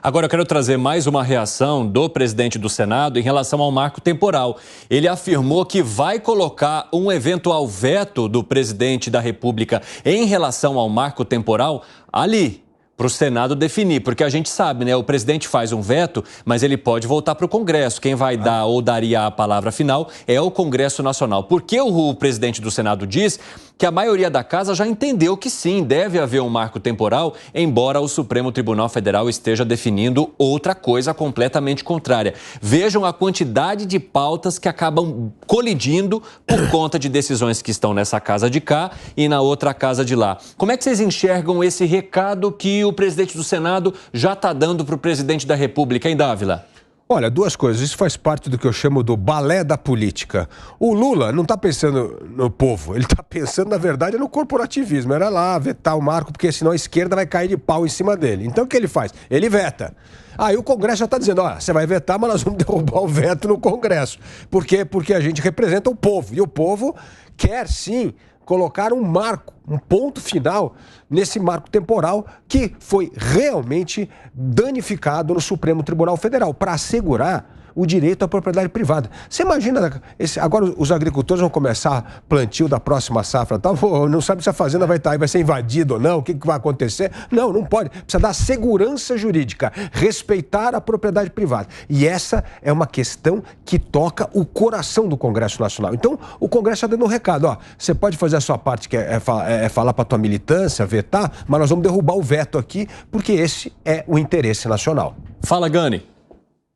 Agora eu quero trazer mais uma reação do presidente do Senado em relação ao marco temporal. Ele afirmou que vai colocar um eventual veto do presidente da República em relação ao marco temporal ali, para o Senado definir, porque a gente sabe, né? O presidente faz um veto, mas ele pode voltar para o Congresso. Quem vai dar ou daria a palavra final é o Congresso Nacional. Porque o presidente do Senado diz que a maioria da casa já entendeu que sim, deve haver um marco temporal, embora o Supremo Tribunal Federal esteja definindo outra coisa completamente contrária. Vejam a quantidade de pautas que acabam colidindo por conta de decisões que estão nessa casa de cá e na outra casa de lá. Como é que vocês enxergam esse recado que o presidente do Senado já está dando para o presidente da República, hein, Dávila? Olha, duas coisas. Isso faz parte do que eu chamo do balé da política. O Lula não está pensando no povo, ele está pensando, na verdade, no corporativismo. Era lá vetar o marco, porque senão a esquerda vai cair de pau em cima dele. Então o que ele faz? Ele veta. Aí o Congresso já está dizendo, ó, você vai vetar, mas nós vamos derrubar o veto no Congresso. Por quê? Porque a gente representa o povo. E o povo quer, sim, colocar um marco, um ponto final nesse marco temporal que foi realmente danificado no Supremo Tribunal Federal para assegurar o direito à propriedade privada. Você imagina, agora os agricultores vão começar plantio da próxima safra, tal, não sabe se a fazenda vai ser invadida ou não, o que vai acontecer. Não, não pode. Precisa dar segurança jurídica, respeitar a propriedade privada. E essa é uma questão que toca o coração do Congresso Nacional. Então, o Congresso está dando um recado, ó, você pode fazer a sua parte, que é falar para a tua militância, vetar, mas nós vamos derrubar o veto aqui, porque esse é o interesse nacional. Fala, Gani.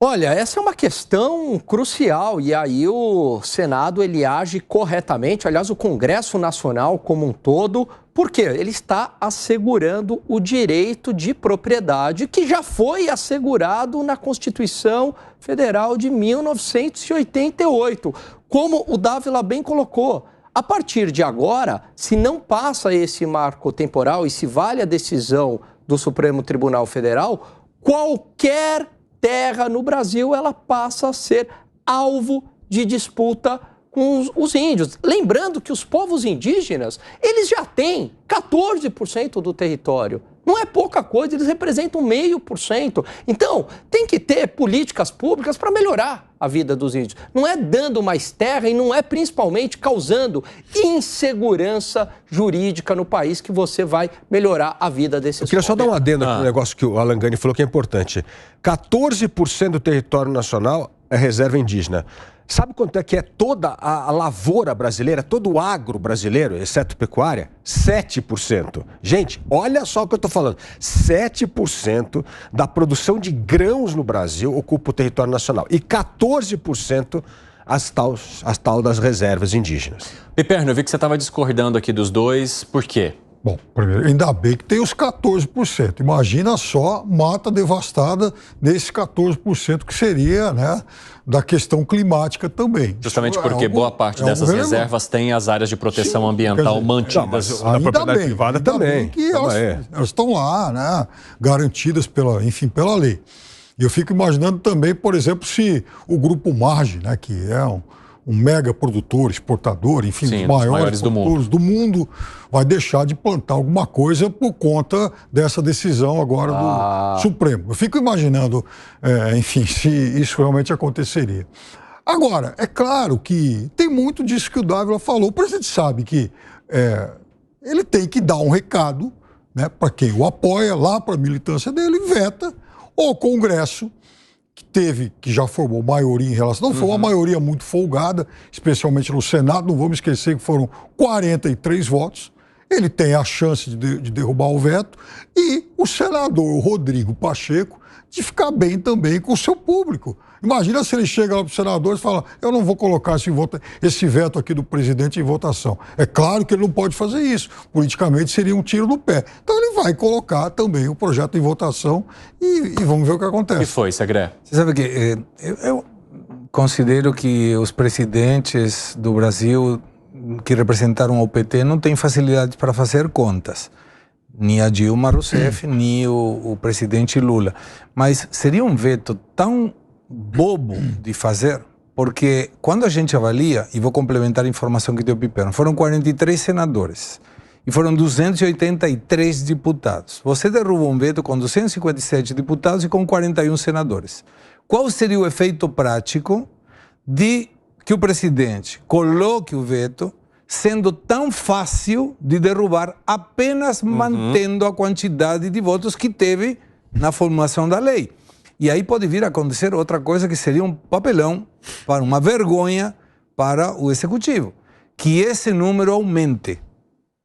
Olha, essa é uma questão crucial e aí o Senado ele age corretamente, aliás o Congresso Nacional como um todo, porque ele está assegurando o direito de propriedade que já foi assegurado na Constituição Federal de 1988, como o Dávila bem colocou. A partir de agora, se não passa esse marco temporal e se vale a decisão do Supremo Tribunal Federal, qualquer terra no Brasil, ela passa a ser alvo de disputa com os índios. Lembrando que os povos indígenas, eles já têm 14% do território. Não é pouca coisa, eles representam 0,5%. Então, tem que ter políticas públicas para melhorar a vida dos índios. Não é dando mais terra e não é principalmente causando insegurança jurídica no país que você vai melhorar a vida desses povos. Eu queria só dar um adendo aqui no negócio que o Alan Gani falou que é importante. 14% do território nacional é reserva indígena. Sabe quanto é que é toda a lavoura brasileira, todo o agro brasileiro, exceto pecuária? 7%. Gente, olha só o que eu estou falando. 7% da produção de grãos no Brasil ocupa o território nacional. E 14% as tal das reservas indígenas. Piperno, eu vi que você estava discordando aqui dos dois. Por quê? Bom, primeiro, ainda bem que tem os 14%. Imagina só mata devastada desses 14% que seria, né, da questão climática também. Justamente porque boa parte dessas reservas tem as áreas de proteção ambiental mantidas. Da propriedade privada também. Que elas estão lá, né, garantidas pela lei. E eu fico imaginando também, por exemplo, se o Grupo Marge, né, que é um mega produtor, exportador, enfim, sim, os maiores produtores do mundo, vai deixar de plantar alguma coisa por conta dessa decisão agora do Supremo. Eu fico imaginando, enfim, se isso realmente aconteceria. Agora, é claro que tem muito disso que o Dávila falou. O presidente sabe que ele tem que dar um recado, né, para quem o apoia, lá para a militância dele, veta o Congresso, que já formou maioria em relação... Não foi uma maioria muito folgada, especialmente no Senado, não vamos esquecer que foram 43 votos. Ele tem a chance de derrubar o veto e o senador Rodrigo Pacheco de ficar bem também com o seu público. Imagina se ele chega lá para os senadores e fala, eu não vou colocar esse veto aqui do presidente em votação. É claro que ele não pode fazer isso. Politicamente seria um tiro no pé. Então ele vai colocar também o projeto em votação e vamos ver o que acontece. O que foi, Segré? Você sabe que eu considero que os presidentes do Brasil que representaram o PT não têm facilidade para fazer contas. Nem a Dilma Rousseff, nem o presidente Lula. Mas seria um veto tão bobo de fazer, porque quando a gente avalia, e vou complementar a informação que deu o Piperno, foram 43 senadores. e foram 283 deputados. Você derruba um veto com 257 deputados e com 41 senadores. Qual seria o efeito prático de que o presidente coloque o veto, sendo tão fácil de derrubar, apenas mantendo a quantidade de votos que teve na formulação da lei? E aí pode vir a acontecer outra coisa que seria um papelão, para uma vergonha para o Executivo, que esse número aumente,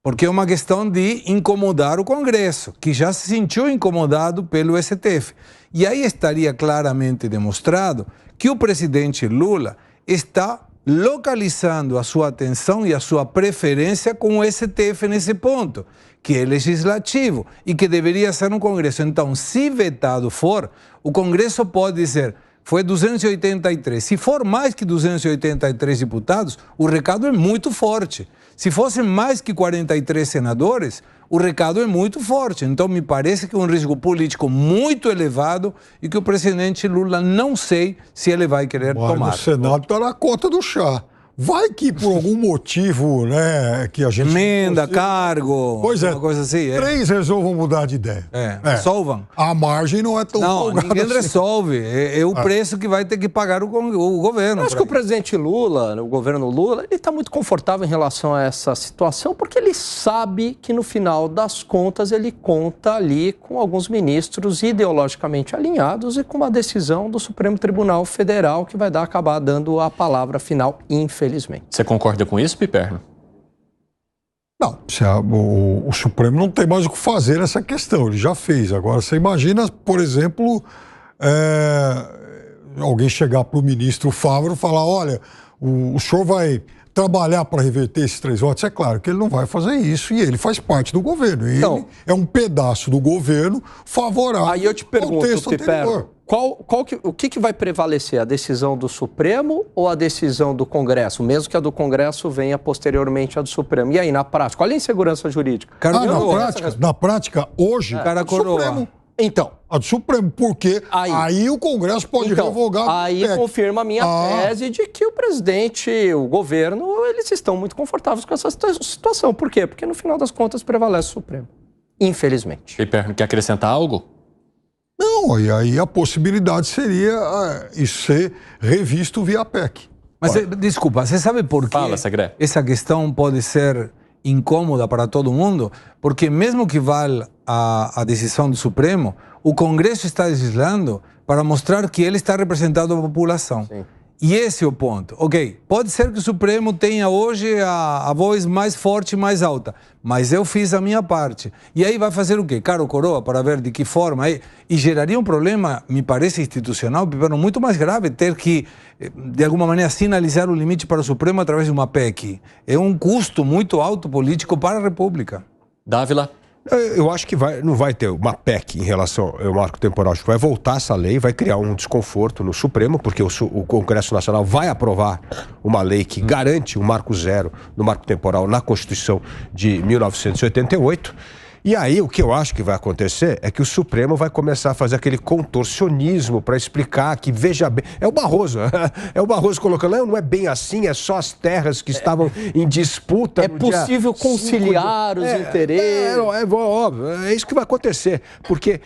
porque é uma questão de incomodar o Congresso, que já se sentiu incomodado pelo STF. E aí estaria claramente demonstrado que o presidente Lula está localizando a sua atenção e a sua preferência com o STF nesse ponto, que é legislativo e que deveria ser um Congresso. Então, se vetado for, o Congresso pode dizer, foi 283. Se for mais que 283 deputados, o recado é muito forte. Se fossem mais que 43 senadores, o recado é muito forte. Então, me parece que é um risco político muito elevado e que o presidente Lula não sei se ele vai querer tomar. O Senado está na conta do chá. Vai que por algum motivo, né, que a gente... Emenda, cargo, pois é, uma coisa assim. 3 resolvam mudar de ideia. Resolvam. A margem não é tão folgada ninguém assim. resolve. É o preço que vai ter que pagar o governo. Eu acho que o presidente Lula, o governo Lula, ele está muito confortável em relação a essa situação, porque ele sabe que no final das contas ele conta ali com alguns ministros ideologicamente alinhados e com uma decisão do Supremo Tribunal Federal que vai acabar dando a palavra final, infelizmente. Você concorda com isso, Piperno? Não, o Supremo não tem mais o que fazer nessa questão, ele já fez. Agora, você imagina, por exemplo, alguém chegar para o ministro Favaro e falar, olha, o senhor vai trabalhar para reverter esses 3 votos? É claro que ele não vai fazer isso e ele faz parte do governo. Então, ele é um pedaço do governo favorável aí eu te pergunto, ao texto anterior. O que vai prevalecer? A decisão do Supremo ou a decisão do Congresso? Mesmo que a do Congresso venha posteriormente à do Supremo. E aí, na prática? Olha a insegurança jurídica. Na prática, hoje, cara Supremo. Então. A do Supremo, porque aí o Congresso pode revogar. Aí confirma a minha tese de que o presidente, o governo, eles estão muito confortáveis com essa situação. Por quê? Porque no final das contas prevalece o Supremo. Infelizmente. Piperno, quer acrescentar algo? Não, e aí a possibilidade seria isso ser revisto via PEC. Mas, desculpa, você sabe por que essa questão pode ser incômoda para todo mundo? Porque mesmo que valha a decisão do Supremo, o Congresso está legislando para mostrar que ele está representando a população. Sim. E esse é o ponto. Ok, pode ser que o Supremo tenha hoje a voz mais forte e mais alta, mas eu fiz a minha parte. E aí vai fazer o quê? Caro coroa, para ver de que forma. E geraria um problema, me parece, institucional, muito mais grave, ter que, de alguma maneira, sinalizar o limite para o Supremo através de uma PEC. É um custo muito alto político para a República. Dávila? Eu acho que não vai ter uma PEC em relação ao marco temporal. Acho que vai voltar essa lei, vai criar um desconforto no Supremo, porque o Congresso Nacional vai aprovar uma lei que garante um marco zero no marco temporal na Constituição de 1988. E aí o que eu acho que vai acontecer é que o Supremo vai começar a fazer aquele contorcionismo para explicar que, veja bem, é o Barroso colocando, não é bem assim, é só as terras que estavam em disputa. É possível conciliar os interesses. Óbvio, é isso que vai acontecer, porque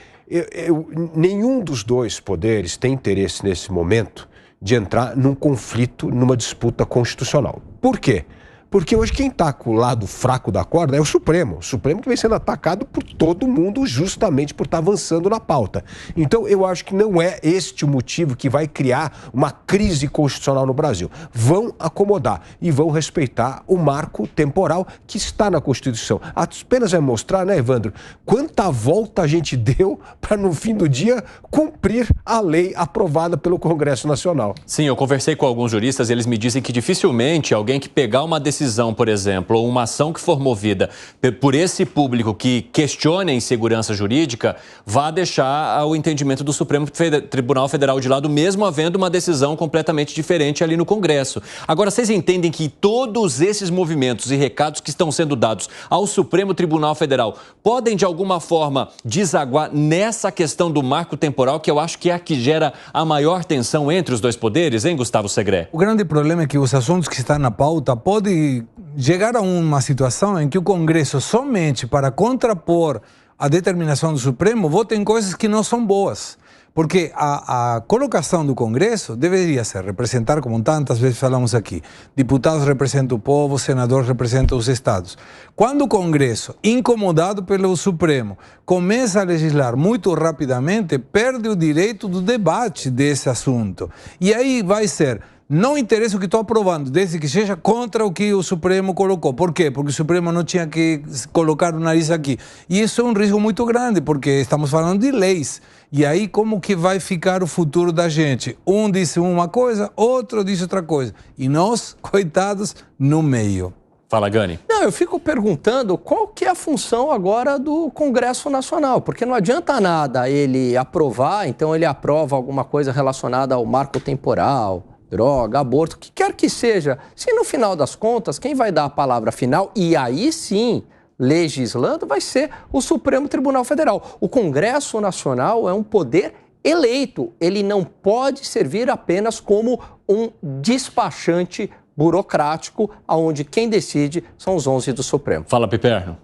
nenhum dos dois poderes tem interesse nesse momento de entrar num conflito, numa disputa constitucional. Por quê? Porque hoje quem está com o lado fraco da corda é o Supremo. O Supremo que vem sendo atacado por todo mundo justamente por estar avançando na pauta. Então eu acho que não é este o motivo que vai criar uma crise constitucional no Brasil. Vão acomodar e vão respeitar o marco temporal que está na Constituição. Apenas vai mostrar, né, Evandro, quanta volta a gente deu para no fim do dia cumprir a lei aprovada pelo Congresso Nacional. Sim, eu conversei com alguns juristas e eles me dizem que dificilmente alguém que pegar uma decisão, por exemplo, ou uma ação que for movida por esse público que questione a insegurança jurídica, vá deixar o entendimento do Supremo Tribunal Federal de lado, mesmo havendo uma decisão completamente diferente ali no Congresso. Agora, vocês entendem que todos esses movimentos e recados que estão sendo dados ao Supremo Tribunal Federal podem, de alguma forma, desaguar nessa questão do marco temporal, que eu acho que é a que gera a maior tensão entre os dois poderes, hein, Gustavo Segré? O grande problema é que os assuntos que estão na pauta podem chegar a uma situação em que o Congresso, somente para contrapor a determinação do Supremo, vota em coisas que não são boas. Porque a colocação do Congresso deveria ser representar, como tantas vezes falamos aqui, deputados representam o povo, senadores representam os estados. Quando o Congresso, incomodado pelo Supremo, começa a legislar muito rapidamente, perde o direito do debate desse assunto. E aí vai ser... Não interessa o que estou aprovando, desde que seja contra o que o Supremo colocou. Por quê? Porque o Supremo não tinha que colocar o nariz aqui. E isso é um risco muito grande, porque estamos falando de leis. E aí como que vai ficar o futuro da gente? Um disse uma coisa, outro disse outra coisa. E nós, coitados, no meio. Fala, Gani. Não, eu fico perguntando qual que é a função agora do Congresso Nacional, porque não adianta nada ele aprovar, então ele aprova alguma coisa relacionada ao marco temporal, droga, aborto, o que quer que seja. Se no final das contas, quem vai dar a palavra final, e aí sim, legislando, vai ser o Supremo Tribunal Federal. O Congresso Nacional é um poder eleito. Ele não pode servir apenas como um despachante burocrático, onde quem decide são os 11 do Supremo. Fala, Piperno.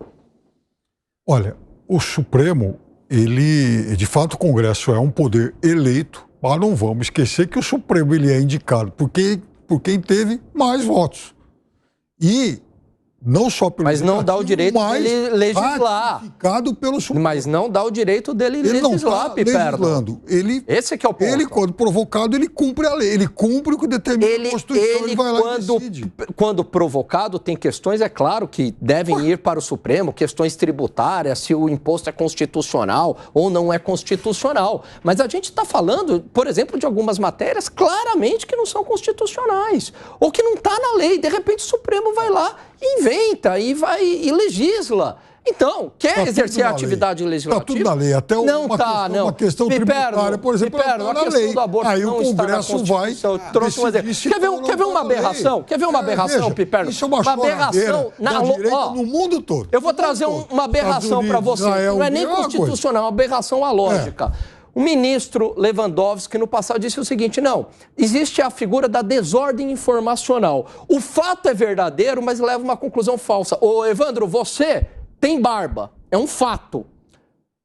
Olha, o Supremo, de fato, o Congresso é um poder eleito, mas não vamos esquecer que o Supremo ele é indicado por quem teve mais votos. E não só pelo Mas não dá o direito dele legislar. Pelo Supremo. Mas não dá o direito dele legislar, Piperno. Esse é que é o ponto. Ele, quando provocado, ele cumpre a lei. Ele cumpre o que determina a Constituição. Ele vai lá e decide. Quando provocado, tem questões, é claro, que devem ir para o Supremo, questões tributárias, se o imposto é constitucional ou não é constitucional. Mas a gente está falando, por exemplo, de algumas matérias claramente que não são constitucionais. Ou que não está na lei. De repente, o Supremo vai lá, inventa e legisla. Então, quer exercer a atividade legislativa? Está tudo na lei, até uma questão tributária, por exemplo, está na lei. Aí o Congresso vai decidir. Quer ver uma aberração? Quer ver uma aberração, Piperno? Isso é uma aberração no mundo todo. Eu vou trazer uma aberração para você. Não é nem constitucional, é uma aberração à lógica. O ministro Lewandowski, no passado, disse o seguinte, não, existe a figura da desordem informacional. O fato é verdadeiro, mas leva a uma conclusão falsa. Ô, Evandro, você tem barba, é um fato.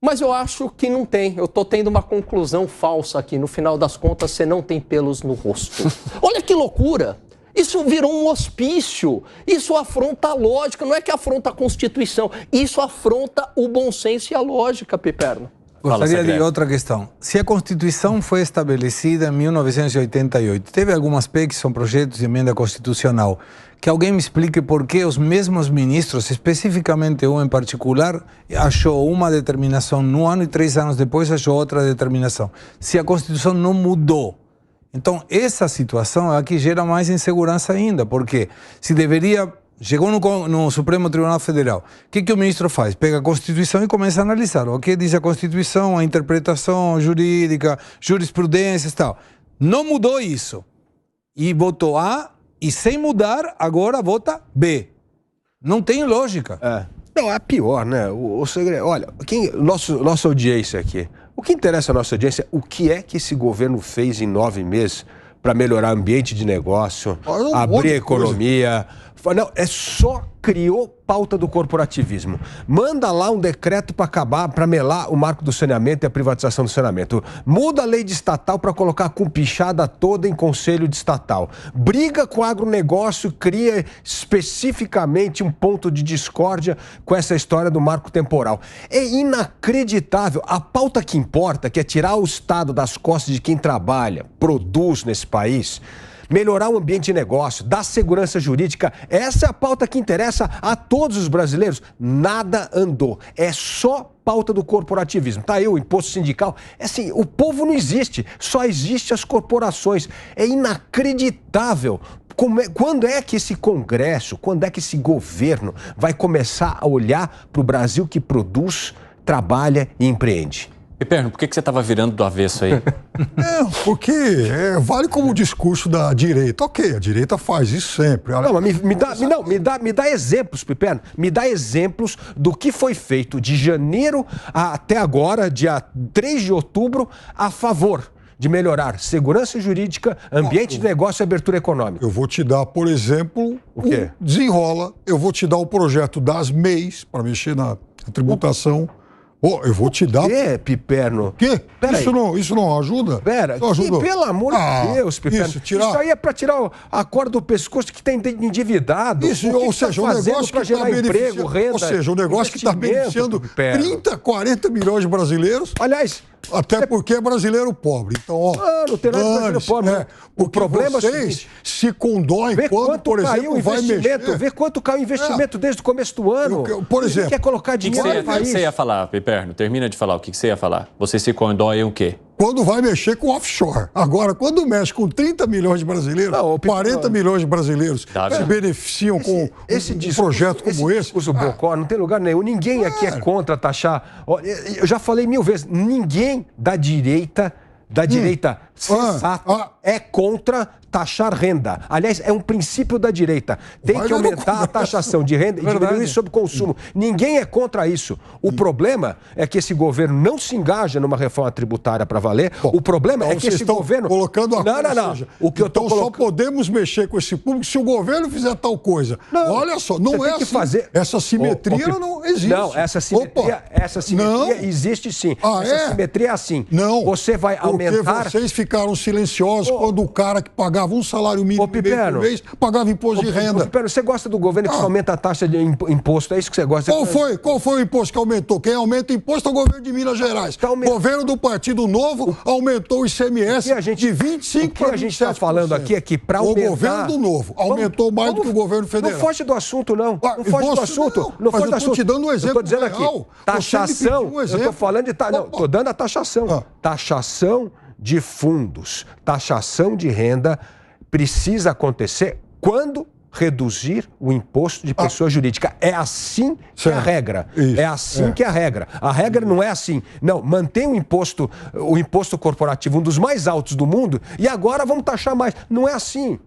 Mas eu acho que não tem. Eu estou tendo uma conclusão falsa aqui. No final das contas, você não tem pelos no rosto. Olha que loucura. Isso virou um hospício. Isso afronta a lógica. Não é que afronta a Constituição. Isso afronta o bom senso e a lógica, Piperno. Gostaria de outra questão. Se a Constituição foi estabelecida em 1988, teve algumas PECs, são projetos de emenda constitucional, que alguém me explique por que os mesmos ministros, especificamente um em particular, achou uma determinação no ano e 3 anos depois achou outra determinação. Se a Constituição não mudou. Então, essa situação é a que gera mais insegurança ainda, porque se deveria... Chegou no Supremo Tribunal Federal. O que o ministro faz? Pega a Constituição e começa a analisar. O que diz a Constituição, a interpretação jurídica, jurisprudências e tal. Não mudou isso. E votou A, e sem mudar, agora vota B. Não tem lógica. Não, é pior, né? O segredo. Olha, nossa audiência aqui. O que interessa à nossa audiência é o que é que esse governo fez em 9 meses para melhorar o ambiente de negócio, abrir a economia. Não, só criou pauta do corporativismo. Manda lá um decreto para acabar, para melar o marco do saneamento e a privatização do saneamento. Muda a lei de estatal para colocar a cumpichada toda em conselho de estatal. Briga com o agronegócio, cria especificamente um ponto de discórdia com essa história do marco temporal. É inacreditável. A pauta que importa, que é tirar o Estado das costas de quem trabalha, produz nesse país, melhorar o ambiente de negócio, dar segurança jurídica, essa é a pauta que interessa a todos os brasileiros. Nada andou. É só pauta do corporativismo. Tá aí o imposto sindical. É assim, o povo não existe, só existe as corporações. É inacreditável. Quando é que esse Congresso, quando é que esse governo vai começar a olhar para o Brasil que produz, trabalha e empreende? Piperno, por que você estava virando do avesso aí? Porque vale como discurso da direita. Ok, a direita faz isso sempre. Não, mas me dá exemplos, Piperno. Me dá exemplos do que foi feito de janeiro até agora, dia 3 de outubro, a favor de melhorar segurança jurídica, ambiente de negócio e abertura econômica. Eu vou te dar, por exemplo, o quê? Desenrola. Eu vou te dar o projeto das MEIs, para mexer na tributação. Eu vou te dar... O quê, Piperno? O quê? Isso não ajuda? Pera, pelo amor de Deus, Piperno. Isso aí é para tirar a corda do pescoço que tem endividado. Isso, ou seja, o negócio que está emprego, renda, ou seja, o negócio que está beneficiando 30, 40 milhões de brasileiros. Aliás... Até porque é brasileiro pobre. Então, ó... Não tem nada de brasileiro pobre. O problema vocês é o seguinte, se condóem quando, por exemplo, vai mexer... Vê quanto caiu o investimento desde o começo do ano. Por exemplo... Quer colocar dinheiro no país. O que você ia falar, Piperno? Termina de falar. O que você ia falar? Você se condói o quê? Quando vai mexer com offshore. Agora, quando mexe com 30 milhões de brasileiros, 40 milhões de brasileiros se beneficiam com um projeto como esse... O Bocó não tem lugar nenhum. Ninguém aqui é contra taxar. Eu já falei 1000 vezes, ninguém da direita sensata é contra taxar renda. Aliás, é um princípio da direita. Tem que aumentar a taxação de renda e diminuir sobre o consumo. Ninguém é contra isso. O problema é que esse governo não se engaja numa reforma tributária para valer. O problema é que esse governo... colocando a Não. O que eu tô só podemos mexer com esse público se o governo fizer tal coisa. Olha só, não é assim. Essa simetria não existe. Não, essa simetria existe sim. Essa simetria é assim. Não. Você vai aumentar... Porque vocês ficaram silenciosos quando o cara que pagava um salário mínimo por mês pagava imposto de renda. Piperno, você gosta do governo que só aumenta a taxa de imposto? É isso que você gosta? Qual foi o imposto que aumentou? Quem aumenta o imposto é o governo de Minas Gerais. O governo do Partido Novo aumentou o ICMS de 25% para 27%. O que a gente está falando aqui é que para aumentar... O governo do Novo aumentou mais do que o governo federal. Não foge do assunto, não. Não foge do assunto. Não foge do assunto. Eu estou te dando um exemplo. Eu estou dizendo aqui, taxação... Eu estou falando de... Não, estou dando a taxação. Taxação de fundos, taxação de renda precisa acontecer quando reduzir o imposto de pessoa jurídica. É assim que é a regra. É assim que é a regra. A regra não é assim. Não, mantém o imposto corporativo, um dos mais altos do mundo, e agora vamos taxar mais. Não é assim.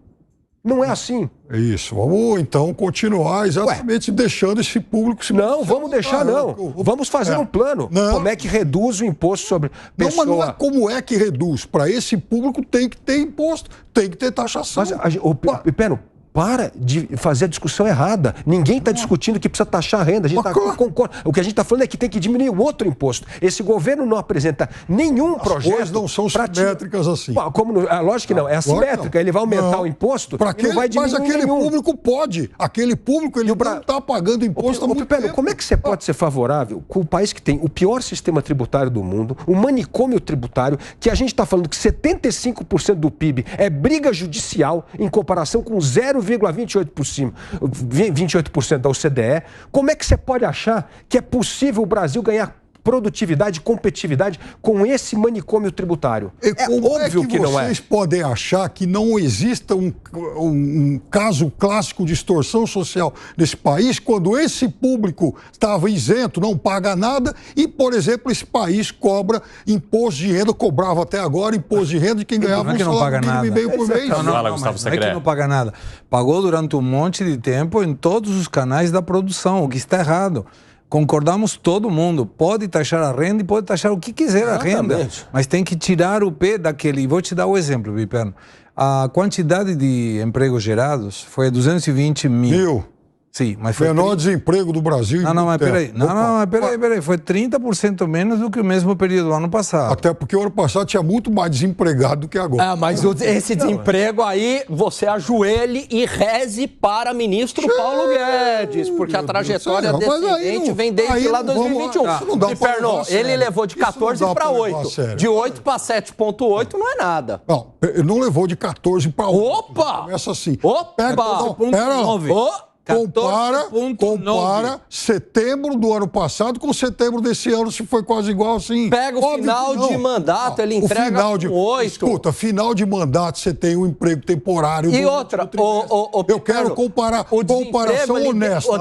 Não é assim. É isso. Vamos, então, continuar exatamente deixando esse público se... Não, vamos deixar, não. Vamos fazer um plano. Como é que reduz o imposto sobre pessoa... Não, mas não é como é que reduz. Para esse público tem que ter imposto, tem que ter taxação. Mas, Piperno, para de fazer a discussão errada. Ninguém está discutindo que precisa taxar a renda. A gente concorda. O que a gente está falando é que tem que diminuir o outro imposto. Esse governo não apresenta nenhum projeto... As coisas não são simétricas assim. Lógico que não. É assimétrica. Ele vai aumentar o imposto e não vai diminuir Mas aquele público pode. Aquele público, ele não está pagando imposto há muito tempo. Como é que você pode ser favorável com o país que tem o pior sistema tributário do mundo, o manicômio tributário, que a gente está falando que 75% do PIB é briga judicial em comparação com 0,28% da OCDE. Como é que você pode achar que é possível o Brasil ganhar produtividade e competitividade com esse manicômio tributário? É óbvio que não é. Vocês podem achar que não exista um caso clássico de extorsão social nesse país quando esse público estava isento, não paga nada e, por exemplo, esse país cobra imposto de renda, cobrava até agora imposto de renda de quem ganhava um salário mínimo e meio por mês. Não é que não paga nada. Pagou durante um monte de tempo em todos os canais da produção, o que está errado. Concordamos todo mundo, pode taxar a renda e pode taxar o que quiser a renda, mas tem que tirar o pé daquele. E vou te dar o exemplo, Piperno. A quantidade de empregos gerados foi 220 mil. Sim, mas foi menor desemprego do Brasil. Mas peraí. Peraí. Foi 30% menos do que o mesmo período do ano passado. Até porque o ano passado tinha muito mais desempregado do que agora. Mas esse desemprego aí, você ajoelhe e reze para ministro Paulo Guedes, porque a trajetória descendente vem desde lá 2021. Piperno, ele levou de 14 para 8. De 8 para 7,8 não é nada. Não, ele não levou de 14 para 8. Opa! Começa assim. Opa! Compara setembro do ano passado com setembro desse ano, se foi quase igual assim. Pega o final de mandato, ele entrega com 8. Escuta, final de mandato você tem um emprego temporário. E outra, eu quero comparação honesta.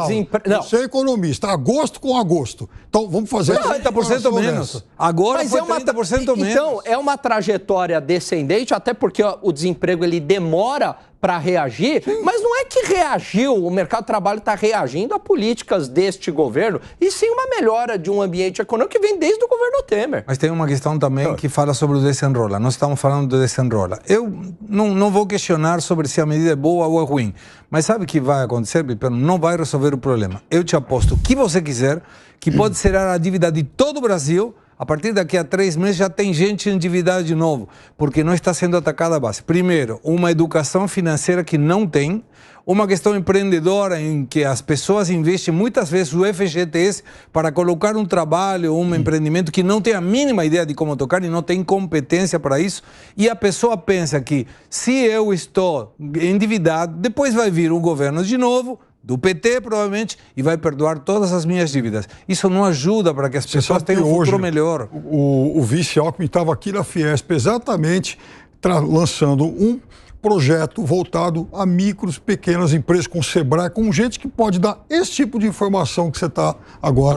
Você é economista, agosto com agosto. Então vamos fazer 30% menos. Agora foi 30% menos. Então, é uma trajetória descendente, até porque o desemprego ele demora para reagir, mas não é que reagiu, o mercado de trabalho está reagindo a políticas deste governo, e sim uma melhora de um ambiente econômico que vem desde o governo Temer. Mas tem uma questão também que fala sobre o desenrola. Nós estamos falando do desenrola. Eu não vou questionar sobre se a medida é boa ou é ruim, mas sabe o que vai acontecer, Piperno? Não vai resolver o problema. Eu te aposto o que você quiser, que pode zerar a dívida de todo o Brasil. A partir daqui a 3 meses já tem gente endividada de novo, porque não está sendo atacada a base. Primeiro, uma educação financeira que não tem, uma questão empreendedora em que as pessoas investem muitas vezes o FGTS para colocar um trabalho, um empreendimento que não tem a mínima ideia de como tocar e não tem competência para isso, e a pessoa pensa que se eu estou endividado, depois vai vir um governo de novo, do PT, provavelmente, e vai perdoar todas as minhas dívidas. Isso não ajuda para que as pessoas tenham um futuro melhor. O vice Alckmin estava aqui na Fiesp, exatamente lançando um projeto voltado a micros, pequenas empresas, com o Sebrae, com gente que pode dar esse tipo de informação que você está agora